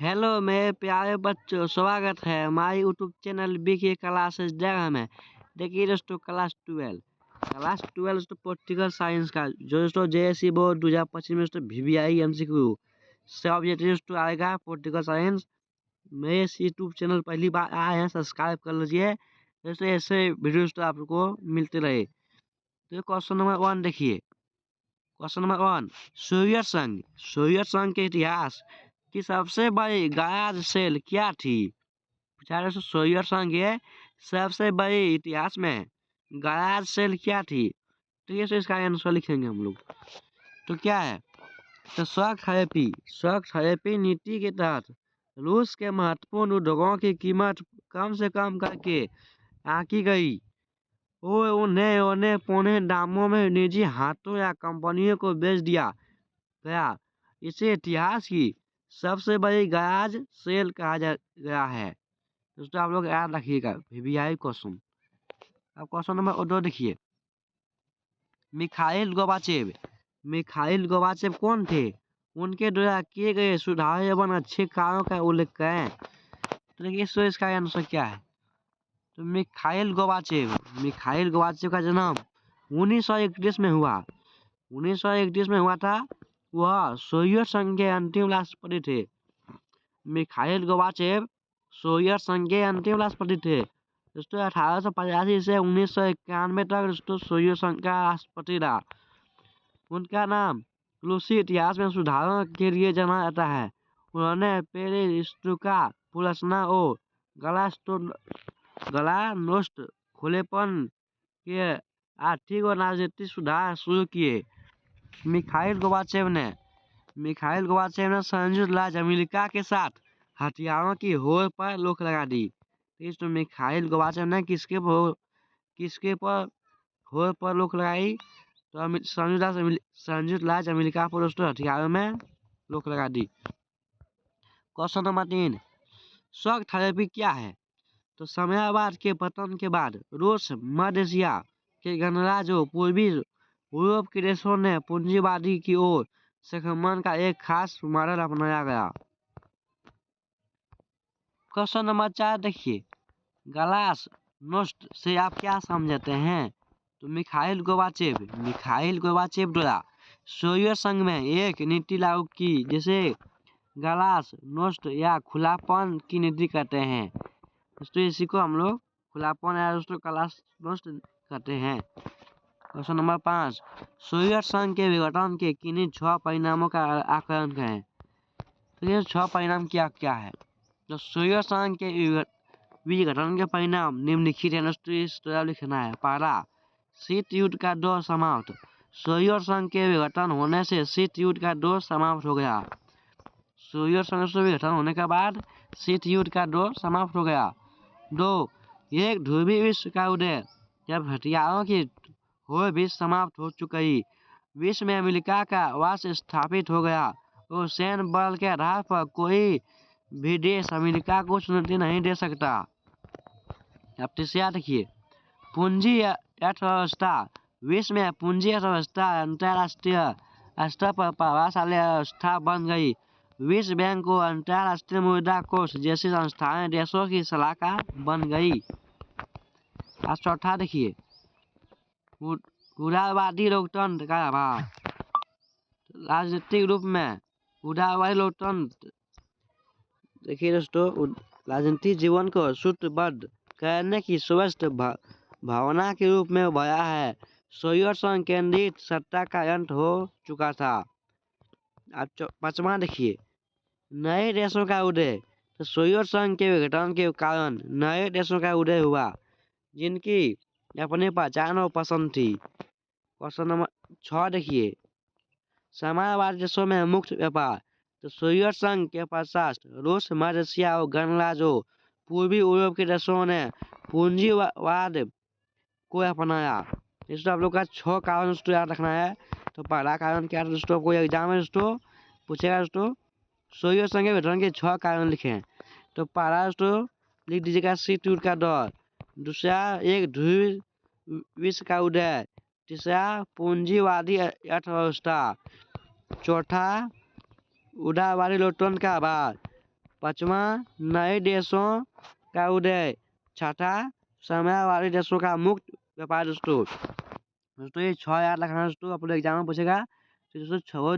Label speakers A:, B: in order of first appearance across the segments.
A: Hello मेरे प्यारे बच्चों, स्वागत है हमारे यूट्यूब चैनल बीके क्लासेस जगह में। देखिए दोस्तों, क्लास ट्वेल्व दोस्तों पॉलिटिकल साइंस का जो दोस्तों जेएससी बोर्ड 2025 में दोस्तों वीवीआई एमसीक्यू सब्जेक्ट दोस्तों आएगा पॉलिटिकल साइंस। मेरे इस यूट्यूब चैनल पहली बार आए हैं, सब्सक्राइब कर लीजिए दोस्तों, ऐसे वीडियो दोस्तों आपको मिलते रहे। तो क्वेश्चन नंबर 1 देखिए। क्वेश्चन नंबर 1, सोवियत संघ के इतिहास की सबसे बड़ी गैर सेल क्या थी? पूछा है सोवियत संघ के सबसे बड़ी इतिहास में गैर सेल क्या थी? तो ये इसका आंसर लिखेंगे हम लोग। तो क्या है? तो शॉक थेरेपी नीति के तहत रूस के महत्वपूर्ण उद्योगों की कीमत कम से कम करके आंकी गई और उन्हें पौने दामों में निजी हाथों या कंपनियों को बेच दिया गया। इसे इतिहास की सबसे बड़ी गैर सेल कहा गया है। दोस्तों आप लोग याद रखिएगा वीवीआई क्वेश्चन। अब क्वेश्चन नंबर 2 देखिए। मिखाइल गोबाचेव कौन थे? उनके द्वारा किए गए सुधार एवं अच्छे कार्यों का उल्लेख करें। तो देखिए इसका आंसर क्या है? तो मिखाइल गोबाचेव का जन्म 1931 में हुआ। 1931 में हुआ था। वह सोवियत संघ के अंतिम राष्ट्रपति थे। मिखाइल गोबाचेव सोवियत संघ के अंतिम राष्ट्रपति थे। दोस्तों 1885 से 1991 तक दोस्तों सोवियत संघ का राष्ट्रपति रहा। उनका नाम रूसी इतिहास में सुधारों के लिए जाना जाता है। उन्होंने पेरेस्ट्रोइका, पुलसना और गलानोस्ट खुलेपन के आर्थिक और राजनीतिक सुधार शुरू किए। मिखाइल गोबाचेव ने संयुक्त राज्य अमेरिका के साथ हथियारों की होड़ पर रोक लगा दी। तो मिखाइल गोबाचेव ने किसके पर होड़ पर रोक लगाई? तो संयुक्त राज्य अमेरिका पर दोस्तों हथियारों में रोक लगा दी। क्वेश्चन नंबर 3, शॉक थेरेपी क्या है? तो साम्राज्यवाद के पतन के बाद रूस, मध्य एशिया के गणराज्यों, पूर्वी यूरोप के देशों ने पूंजीवादी की ओर संक्रमण का एक खास मॉडल अपनाया गया। क्वेश्चन नंबर 4 देखिए। गलासनोस्ट से आप क्या समझते हैं? तो मिखाइल गोबाचेव द्वारा सोवियत संघ में एक नीति लागू की जिसे गलासनोस्ट या खुलापन की नीति कहते हैं। दोस्तों इसी को हम लोग खुलापन या दोस्तों गलासनोस्ट कहते हैं। क्वेश्चन नंबर 5, सोवियत संघ के विघटन के किन्हीं 6 परिणामों का आकलन करें। तो ये 6 परिणाम क्या क्या है? तो सोवियत संघ के विघटन के परिणाम निम्नलिखित है। दोस्तों इस तरह लिखना है। पहला, शीत युद्ध का दौर समाप्त। सोवियत संघ के विघटन होने से शीत युद्ध का दौर समाप्त हो गया। सोवियत संघ से विघटन होने के बाद शीत युद्ध का दौर समाप्त हो गया। 2, एक ध्रुवीय विश्व का उदय। जब हथियारों की होड़ भी समाप्त हो चुकी, विश्व में अमेरिका का वास स्थापित हो गया और सैन्य बल के आधार पर कोई भी देश अमेरिका को चुनौती नहीं दे सकता। अब तीसरा देखिए, पूंजी अर्थव्यवस्था। विश्व में पूंजी अर्थव्यवस्था अंतर्राष्ट्रीय स्तर पर प्रभावशाली अवस्था बन गई। विश्व बैंक और अंतर्राष्ट्रीय मुद्रा कोष जैसी संस्थाएं देशों की सलाहकार बन गई। आज चौथा देखिए, उदारवादी लोकतंत्र का अभाव। राजनीतिक रूप में उदारवादी लोकतंत्र देखिए दोस्तों, राजनीतिक जीवन को सूत्रबद्ध करने की स्वस्थ भावना के रूप में उभरा है। सोवियत संघ केंद्रित सत्ता का अंत हो चुका था। अब पांचवा देखिए, नए देशों का उदय। तो सोवियत संघ के विघटन के कारण नए देशों का उदय हुआ जिनकी अपनी पहचान और पसंद थी। क्वेश्चन नंबर 6 देखिए, साम्राज्यवादी देशों में मुक्त व्यापार। तो सोवियत संघ के पश्चात रूस, मध्य एशिया और गणराज्यों, पूर्वी यूरोप के देशों ने पूंजीवाद को अपनाया। दोस्तों आप लोग का 6 कारण दोस्तों याद रखना है। तो पहला कारण क्या था दोस्तों? कोई एग्जाम में दोस्तों पूछेगा दोस्तों सोवियत संघ के विघटन के 6 कारण लिखें। तो पहला दोस्तों लिख दीजिएगा शीत युद्ध का दौर। दूसरा, एक ध्रुवीय विश्व का उदय। तीसरा, पूंजीवादी अर्थव्यवस्था। चौथा, उदारवादी लोकतंत्र का अभाव। पांचवा, नए देशों का उदय। छठा, साम्यवादी देशों का मुक्त व्यापार। दोस्तों ये 6 याद रखना दोस्तों, अपने एग्जाम में पूछेगा तो दोस्तों 6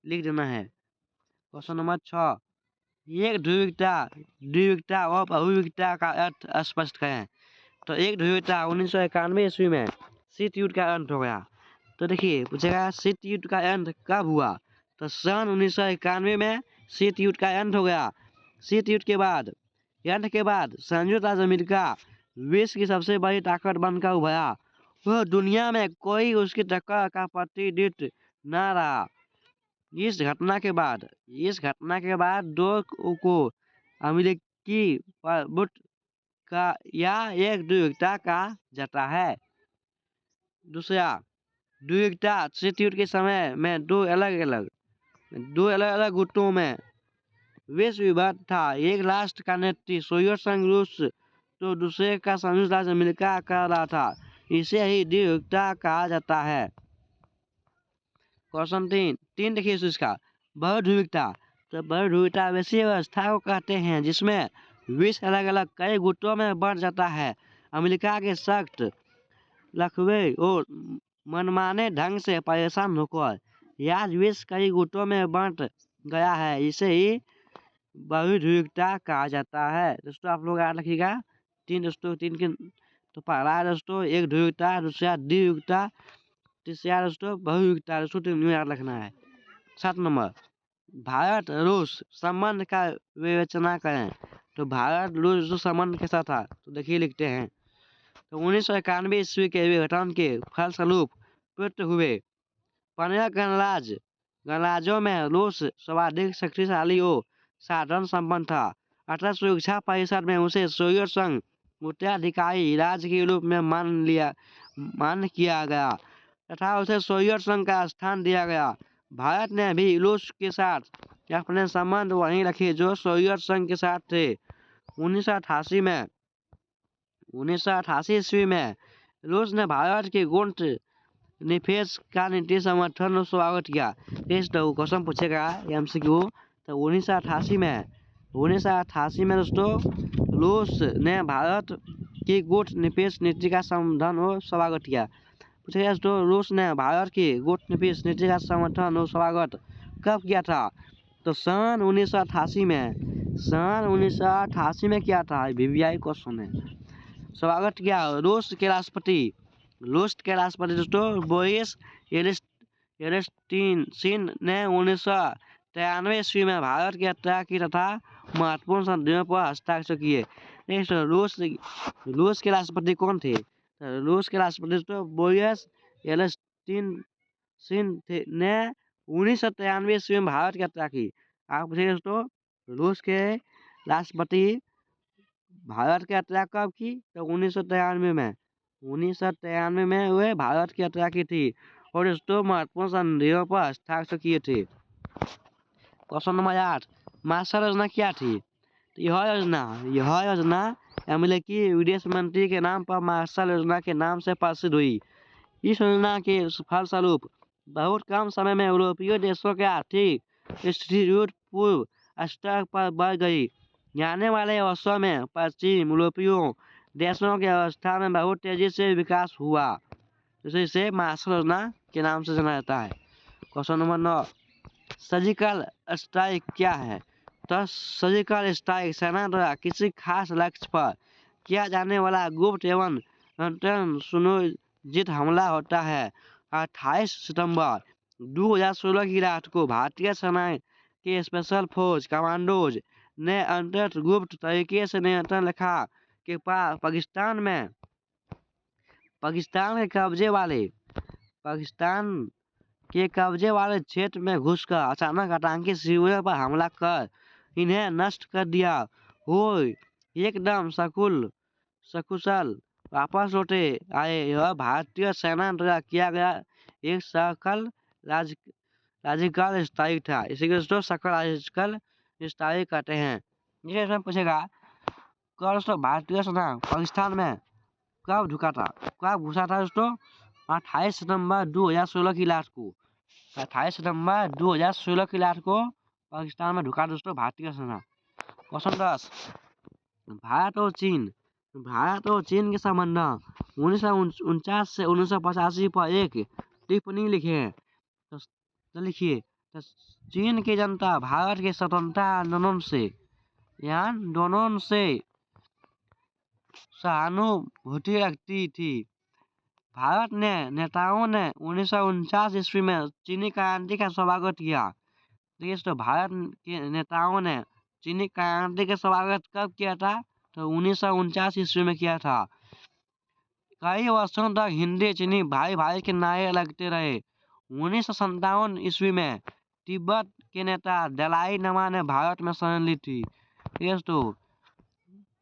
A: लिख देना है। क्वेश्चन नंबर 6, एक द्विविधता और बहुविधता का अर्थ स्पष्ट करें। तो एक द्विविधता 1991 ईस्वी में शीत युद्ध का अंत हो गया। तो देखिए पूछेगा शीत युद्ध का अंत कब हुआ, तो सन 1991 में शीत युद्ध का अंत हो गया। शीत युद्ध के बाद संयुक्त राज्य अमेरिका विश्व की सबसे बड़ी ताकत बनकर उभरा। वह दुनिया में कोई उसकी टक्कर का प्रतिनिधित्व न रहा। इस घटना के बाद दो को अमेरिकी प्रभुत्व का या एक द्विविधता कहा जाता है। दूसरा, द्विविधता शीत युद्ध के समय में दो अलग अलग गुटों में विश्व विभक्त था। एक राष्ट्र का नेतृत्व सोवियत संघ रूस तो दूसरे का संयुक्त राज्य अमेरिका कर रहा था। इसे ही द्विविधता कहा जाता है। क्वेश्चन 3 देखिए इसका बहुध्रुविकता। तो बहुध्रुविकता वैसी व्यवस्था को कहते हैं जिसमें विश्व अलग अलग कई गुटों में बढ़ जाता है। अमेरिका के सख्त लखवे और मनमाने ढंग से परेशान होकर आज विश्व कई गुटों में बांट गया है। इसे ही बहुध्रुविकता कहा जाता है। दोस्तों आप लोग याद रखिएगा 3 दोस्तों 3 के। तो पहला है दोस्तों एक ध्रुविकता, दूसरा द्विविधता, तीसरा दोस्तों बहुविधता। दोस्तों 3 याद रखना है। 7 नंबर, भारत रूस संबंध का विवेचना करें। तो भारत रूस संबंध कैसा था, तो देखिए लिखते हैं। तो 1991 ईस्वी के विघटन के फलस्वरूप प्रयुक्त हुए 15 गणराज्यों में रूस सर्वाधिक शक्तिशाली और साधारण संबंध था। अतः सुरक्षा परिषद में उसे सोवियत संघ उत्तराधिकारी राज्य के रूप में मान किया गया तथा उसे सोवियत संघ का स्थान दिया गया। भारत ने भी रूस के साथ अपने संबंध वहीं रखे जो सोवियत संघ के साथ थे। 1988 ईस्वी में रूस ने भारत के गुट निषेध का नीति समर्थन और स्वागत किया। इस क्वेश्चन पूछेगा एमसीक्यू। तो 1988 में दोस्तों रूस ने भारत की गुट निषेध नीति का समर्थन और स्वागत किया। पूछेगा दोस्तों रूस ने भारत की गुट निषेध नीति का समर्थन और स्वागत कब किया था, तो सन 1988 में किया था। वीवीआई क्वेश्चन है। स्वागत किया रूस के राष्ट्रपति दोस्तों बोरिस येल्त्सिन ने 1993 ईस्वी में भारत की यात्रा की तथा महत्वपूर्ण संधियों पर हस्ताक्षर किए। रूस के राष्ट्रपति कौन थे, रूस के राष्ट्रपति दोस्तों बोरिस येल्त्सिन ने 1993 ईस्वी में भारत की यात्रा की। आप पूछिए दोस्तों रूस के राष्ट्रपति भारत की यात्रा कब की, तो 1993 में वे भारत की यात्रा की थी और दोस्तों महत्वपूर्ण संधियों पर हस्ताक्षर किए थे। क्वेश्चन नंबर 8, मार्शल योजना क्या थी, तो यह योजना अमेरिकी विदेश मंत्री के नाम पर मार्शल योजना के नाम से प्रसिद्ध हुई। इस योजना के फलस्वरूप बहुत कम समय में यूरोपीय देशों के आर्थिक स्थिति पूर्व स्तर पर बढ़ गई। आने वाले वर्षों में पश्चिम यूरोपीय देशों की अवस्था में बहुत तेजी से विकास हुआ, जिसे मार्शल योजना के नाम से जाना जाता है। क्वेश्चन नंबर 9, सर्जिकल स्ट्राइक क्या है, तो सर्जिकल स्ट्राइक सेना द्वारा किसी खास लक्ष्य पर किया जाने वाला गुप्त एवं सुनियोजित हमला होता है। 28 सितंबर 2016 की रात को भारतीय सेना के स्पेशल फोर्स कमांडोज ने अंततः गुप्त तरीके से नियंत्रण रेखा के पार पाकिस्तान के कब्जे वाले क्षेत्र में घुसकर अचानक आतंकी शिविरों पर हमला कर इन्हें नष्ट कर दिया और एकदम सकुशल वापस लौटे आए। यह भारतीय सेना द्वारा किया गया एक सकल सर्जिकल स्ट्राइक था। इसी को दोस्तों सर्जिकल स्ट्राइक कहते हैं। ये पूछेगा दोस्तों भारतीय सेना पाकिस्तान में कब घुसा था दोस्तों, 28 सितंबर 2016 की रात को। 28 सितंबर 2016 की रात को पाकिस्तान में ढुका दोस्तों भारतीय सेना। क्वेश्चन 10 भारत और चीन के संबंध 1949 से 1985 पर एक टिप्पणी लिखे हैं। तो लिखिए, तो चीन की जनता भारत के स्वतंत्रता आंदोलन से सहानुभूति रखती थी। भारत ने नेताओं ने 1949 ईस्वी में चीनी क्रांति का स्वागत किया। तो भारत के नेताओं ने चीनी क्रांति का स्वागत कब किया था? तो 1949 ईस्वी में किया था। कई वर्षों तक हिंदी चीनी भाई भाई के नारे लगते रहे। 1957 ईस्वी में तिब्बत के नेता दलाई लामा ने भारत में शरण ली थी।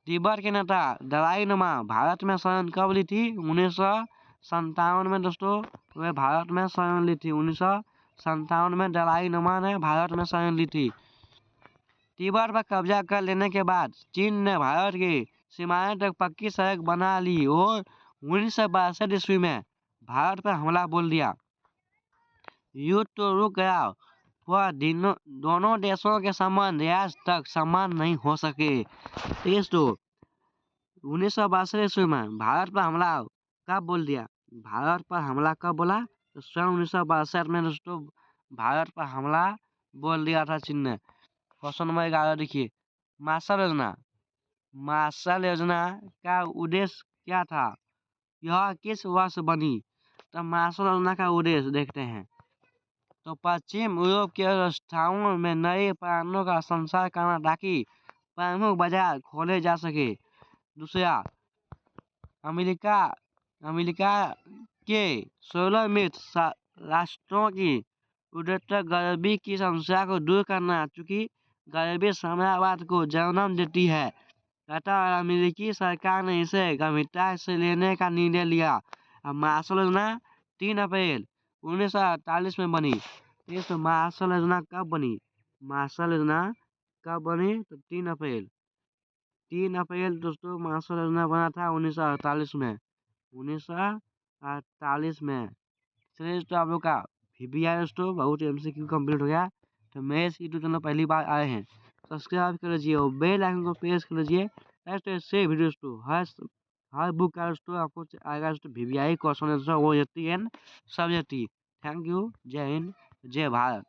A: तिब्बत के नेता दलाई लामा भारत में शरण कब ली थी? 1957 में दोस्तों वे भारत में शरण ली थी। 1957 में दलाई लामा ने भारत में शरण ली थी। तिब्बत पर कब्जा कर लेने के बाद चीन ने भारत की सीमाएं तक पक्की सड़क बना ली और 1962 ईस्वी में भारत पर हमला बोल दिया। युद्ध तो रुक गया पर दोनों देशों के संबंध आज तक समान नहीं हो सके। 1962 ईस्वी में भारत पर हमला कब बोल दिया? भारत पर हमला कब बोला? तो सन 1962 में दोस्तों भारत पर हमला बोल दिया था चीन ने। क्वेश्चन नंबर 11 देखिए, मार्शल योजना का उद्देश्य क्या था? यह किस वर्ष बनी? तो मार्शल योजना का उद्देश्य देखते हैं। तो पश्चिम यूरोप के राष्ट्रों में नए प्राणों का संचार करना ताकि प्रमुख बाजार खोले जा सके। दूसरा, अमेरिका के 16 मित्र राष्ट्रों की उद्योगता गरीबी की समस्या को दूर करना, चूंकि गरीबी साम्राज्यवाद को जन्म देती है। अतः अमेरिकी सरकार ने इसे गंभीरता से लेने का निर्णय लिया। अब मार्शल योजना 3 अप्रैल 1948 में बनी। तो मार्शल योजना कब बनी? मार्शल योजना कब बनी? तो 3 अप्रैल दोस्तों मार्शल योजना बना था 1948 में। 1948 में। चलिए दोस्तों, आप लोग का VBI दोस्तों बहुत MCQ कंप्लीट हो गया। तो मेरे इस यूट्यूब चैनल पहली बार आए हैं, सब्सक्राइब कर लीजिए और बेल आइकन को प्रेस कर लीजिए। ऐसे वीडियो दोस्तों हर बुक का दोस्तों आपको आएगा दोस्तों VBI क्वेश्चन आंसर वो एंड सब्जेक्ट। Thank you. जय हिंद, जय भारत।